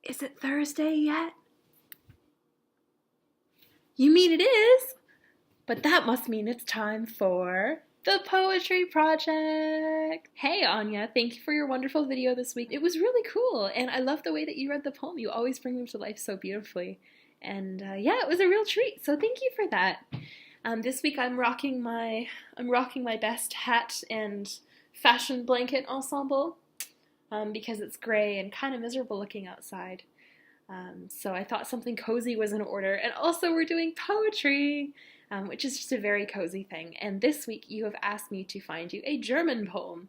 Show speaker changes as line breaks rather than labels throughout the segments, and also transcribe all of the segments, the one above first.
Is it Thursday yet? You mean it is? But that must mean it's time for the Poetry Project! Hey Anya, thank you for your wonderful video this week. It was really cool, and I love the way that you read the poem. You always bring them to life so beautifully. And yeah, it was a real treat, so thank you for that. This week I'm rocking my best hat and fashion blanket ensemble because it's gray and kind of miserable looking outside. So I thought something cozy was in order, and also we're doing poetry, which is just a very cozy thing. And this week you have asked me to find you a German poem,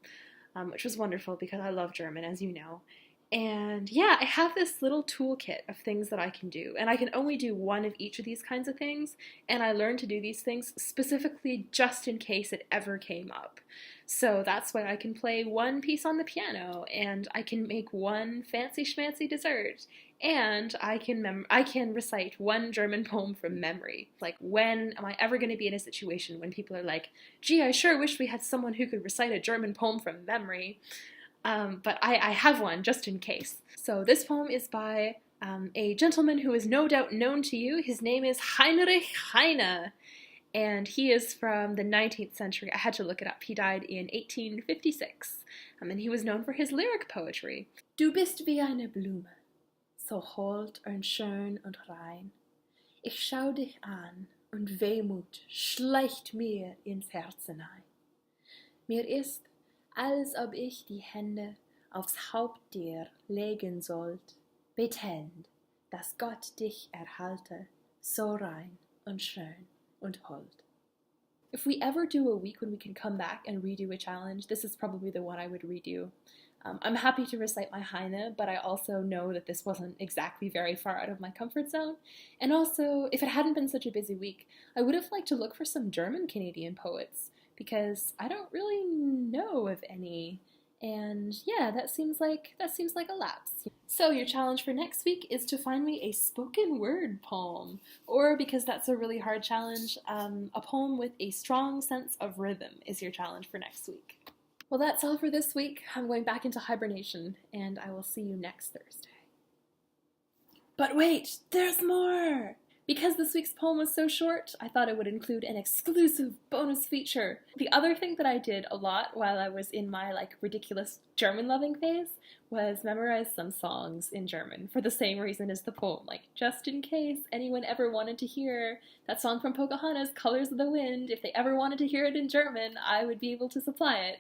which was wonderful because I love German, as you know. And yeah, I have this little toolkit of things that I can do, and I can only do one of each of these kinds of things, and I learned to do these things specifically just in case it ever came up. So that's why I can play one piece on the piano, and I can make one fancy schmancy dessert, and I can recite one German poem from memory. Like, when am I ever going to be in a situation when people are like, gee, I sure wish we had someone who could recite a German poem from memory. But I have one just in case. So this poem is by a gentleman who is no doubt known to you. His name is Heinrich Heine, and he is from the 19th century. I had to look it up. He died in 1856, and he was known for his lyric poetry. Du bist wie eine Blume, so hold und schön und rein. Ich schau dich an und Wehmut schleicht mir ins Herz hinein. Mir ist, als ob ich die Hände aufs Haupt dir legen sollt, betend, dass Gott dich erhalte, so rein und schön und hold. If we ever do a week when we can come back and redo a challenge, this is probably the one I would redo. I'm happy to recite my Heine, but I also know that this wasn't exactly very far out of my comfort zone. And also, if it hadn't been such a busy week, I would have liked to look for some German Canadian poets, because I don't really know of any, and yeah, that seems like a lapse. So your challenge for next week is to find me a spoken word poem, or, because that's a really hard challenge, a poem with a strong sense of rhythm is your challenge for next week. Well, that's all for this week. I'm going back into hibernation, and I will see you next Thursday. But wait, there's more! Because this week's poem was so short, I thought it would include an exclusive bonus feature. The other thing that I did a lot while I was in my ridiculous German-loving phase was memorize some songs in German for the same reason as the poem, just in case anyone ever wanted to hear that song from Pocahontas, Colors of the Wind. If they ever wanted to hear it in German, I would be able to supply it.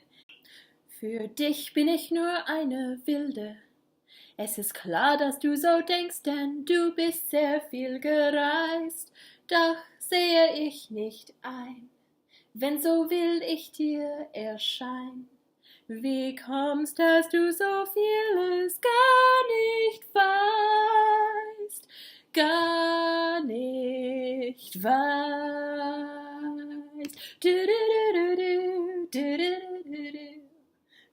Für dich bin ich nur eine Wilde. Es ist klar, dass du so denkst, denn du bist sehr viel gereist. Doch sehe ich nicht ein, wenn so wild ich dir erschein. Wie kommst, dass du so vieles gar nicht weißt, gar nicht weißt. Du, du, du, du, du,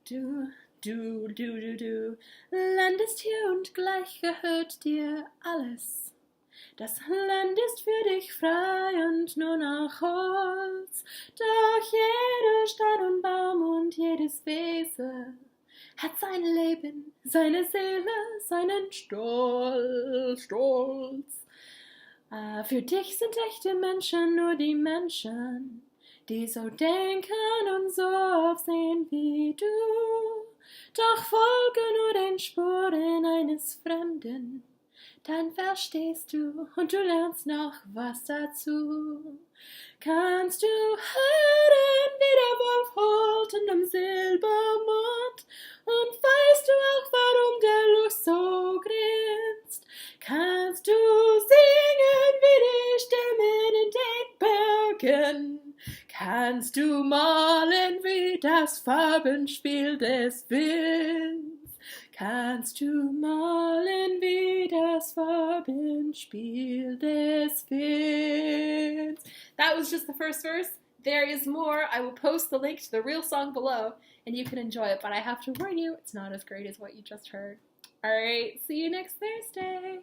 du, du, du, du, du, landest hier und gleich gehört dir alles. Das Land ist für dich frei und nur noch Holz. Doch jeder Stein und Baum und jedes Wesen hat sein Leben, seine Seele, seinen Stolz. Für dich sind echte Menschen nur die Menschen, die so denken und so aufsehen wie du. Doch folge nur den Spuren eines Fremden, dann verstehst du und du lernst noch was dazu. Kannst du hören, wie der Wolf holt unterm Silbermond, und weißt du auch, warum der Luchs so grinst? Kannst du singen, wie die Stimmen in den Bergen? Kannst du malen, wie das Farbenspiel des Winds? Kannst du malen, wie das Farbenspiel des Winds? That was just the first verse. There is more. I will post the link to the real song below, and you can enjoy it, but I have to warn you, it's not as great as what you just heard. Alright, see you next Thursday!